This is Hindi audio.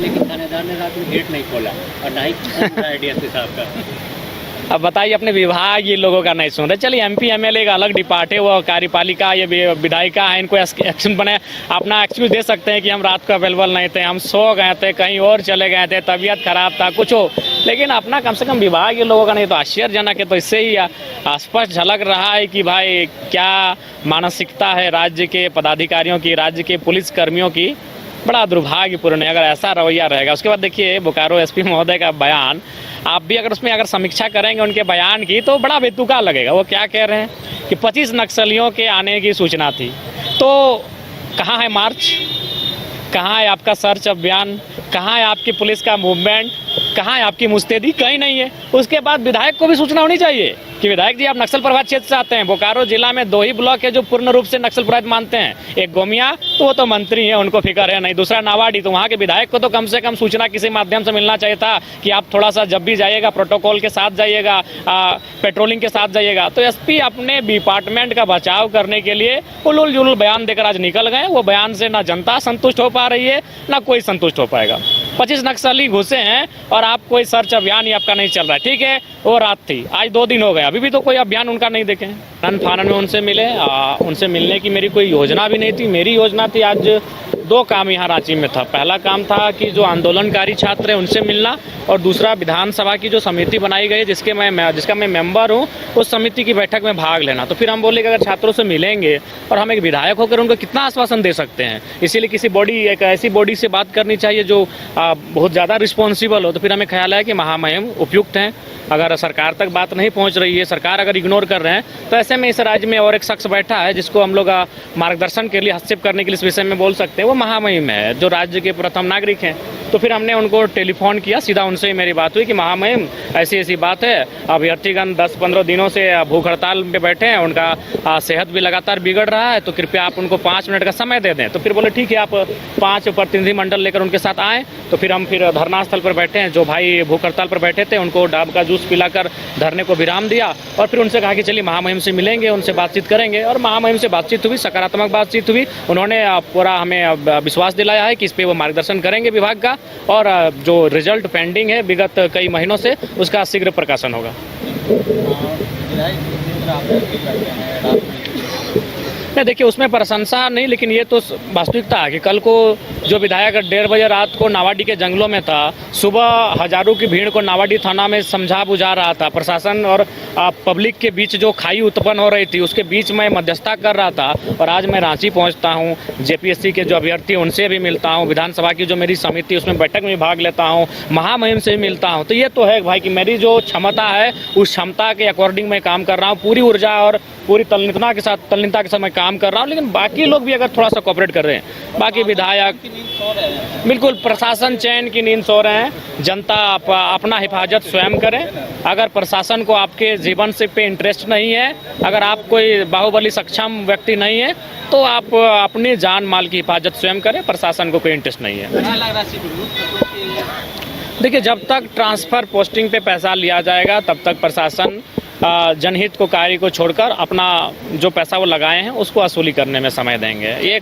लेकिन थानेदार ने रात में गेट नहीं खोला और ना ही डीएसपी साहब का। अब बताइए, अपने विभाग ये लोगों का नहीं सुन रहे। चलिए एमपी एमएलए का अलग डिपार्ट है, वो कार्यपालिका ये विधायिका है, इनको एक्शन बने, अपना एक्सक्यूज दे सकते हैं कि हम रात को अवेलेबल नहीं थे, हम सो गए थे, कहीं और चले गए थे, तबीयत खराब था, कुछ हो, लेकिन अपना कम से कम विभाग ये लोगों का नहीं। तो आश्चर्यजनक है। तो इससे ही स्पष्ट झलक रहा है कि भाई क्या मानसिकता है राज्य के पदाधिकारियों की, राज्य के पुलिस कर्मियों की। बड़ा दुर्भाग्यपूर्ण है अगर ऐसा रवैया रहेगा। उसके बाद देखिए बोकारो एसपी महोदय का बयान, आप भी अगर उसमें समीक्षा करेंगे उनके बयान की तो बड़ा बेतुका लगेगा। वो क्या कह रहे हैं कि 25 नक्सलियों के आने की सूचना थी। तो कहाँ है मार्च, कहाँ है आपका सर्च अभियान, कहाँ है आपकी पुलिस का मूवमेंट, कहाँ है आपकी मुस्तैदी? कहीं नहीं है। उसके बाद विधायक को भी सूचना होनी चाहिए कि विधायक जी आप नक्सल प्रभावित क्षेत्र से आते हैं। बोकारो जिला में 2 ही ब्लॉक है जो पूर्ण रूप से नक्सल प्रभावित मानते हैं, एक गोमिया, तो वो तो मंत्री हैं, उनको फिक्र है नहीं, दूसरा नावाडी। तो वहाँ के विधायक को तो कम से कम सूचना किसी माध्यम से मिलना चाहिए था कि आप थोड़ा सा जब भी जाइएगा प्रोटोकॉल के साथ जाइएगा, पेट्रोलिंग के साथ जाइएगा। तो एसपी अपने डिपार्टमेंट का बचाव करने के लिए उलूल जुलूल बयान देकर आज निकल गए। वो बयान से ना जनता संतुष्ट हो पा रही है, ना कोई संतुष्ट हो पाएगा। 25 नक्सली घुसे हैं और आप कोई सर्च अभियान ही आपका नहीं चल रहा है। ठीक है, वो रात थी, आज 2 दिन हो गए, अभी भी तो कोई अभियान उनका नहीं देखे। फानन में उनसे मिले, उनसे मिलने की मेरी कोई योजना भी नहीं थी। मेरी योजना थी आज 2 काम यहाँ रांची में था। पहला काम था कि जो आंदोलनकारी छात्र हैं उनसे मिलना, और दूसरा विधानसभा की जो समिति बनाई गई है जिसका मैं मेंबर हूँ, उस समिति की बैठक में भाग लेना। तो फिर हम बोले कि अगर छात्रों से मिलेंगे और हम एक विधायक होकर उनको कितना आश्वासन दे सकते हैं, इसीलिए किसी एक ऐसी बॉडी से बात करनी चाहिए जो बहुत ज़्यादा रिस्पॉन्सिबल हो। तो फिर हमें ख्याल आया कि महामहिम उपयुक्त हैं। अगर सरकार तक बात नहीं पहुंच रही है, सरकार अगर इग्नोर कर रहे हैं, तो ऐसे में इस राज्य में और एक शख्स बैठा है जिसको हम लोग मार्गदर्शन के लिए, हस्तक्षेप करने के लिए इस विषय में बोल सकते हैं, वो महामहिम है जो राज्य के प्रथम नागरिक हैं। तो फिर हमने उनको टेलीफोन किया, सीधा उनसे ही मेरी बात हुई कि महामहिम ऐसी ऐसी बात है, अभ्यर्थीगण 10-15 दिनों से भूख हड़ताल पे बैठे हैं, उनका सेहत भी लगातार बिगड़ रहा है, तो कृपया आप उनको 5 मिनट का समय दे दें। तो फिर बोले ठीक है, आप 5 प्रतिनिधिमंडल लेकर उनके साथ आएँ। तो फिर हम धरना स्थल पर बैठे हैं। जो भाई भूख हड़ताल पर बैठे थे उनको डाब का जूस पिलाकर धरने को विराम दिया, और फिर उनसे कहा कि चलिए महामहिम से मिलेंगे, उनसे बातचीत करेंगे। और महामहिम से बातचीत हुई, सकारात्मक बातचीत हुई। उन्होंने पूरा हमें विश्वास दिलाया है कि इस पर वो मार्गदर्शन करेंगे विभाग का, और जो रिजल्ट पेंडिंग है विगत कई महीनों से, उसका शीघ्र प्रकाशन होगा। देखिए उसमें प्रशंसा नहीं, लेकिन ये तो वास्तविकता है कि कल को जो विधायक 1:30 बजे रात को नावाडी के जंगलों में था, सुबह हजारों की भीड़ को नावाडी थाना में समझा बुझा रहा था, प्रशासन और पब्लिक के बीच जो खाई उत्पन्न हो रही थी उसके बीच में मध्यस्थता कर रहा था। और आज मैं रांची पहुंचता हूं, जेपीएससी के जो अभ्यर्थी उनसे भी मिलता हूं, विधानसभा की जो मेरी समिति उसमें बैठक में भाग लेता हूँ, महामहिम से भी मिलता हूँ। तो ये तो है भाई कि मेरी जो क्षमता है उस क्षमता के अकॉर्डिंग मैं काम कर रहा हूँ, पूरी ऊर्जा और पूरी तल्लीनता के साथ मैं काम कर रहा हूँ। लेकिन बाकी लोग भी अगर थोड़ा सा कोऑपरेट कर रहे हैं, बाकी विधायक बिल्कुल, प्रशासन चैन की नींद सो रहे हैं। जनता अपना हिफाजत स्वयं करें। अगर प्रशासन को आपके जीवन से पे इंटरेस्ट नहीं है, अगर आप कोई बाहुबली सक्षम व्यक्ति नहीं है, तो आप अपनी जान माल की हिफाजत स्वयं करें। प्रशासन को कोई इंटरेस्ट नहीं है। देखिए जब तक ट्रांसफर पोस्टिंग पे पैसा लिया जाएगा तब तक प्रशासन जनहित को कार्य को छोड़कर अपना जो पैसा वो लगाए हैं उसको वसूली करने में समय देंगे। ये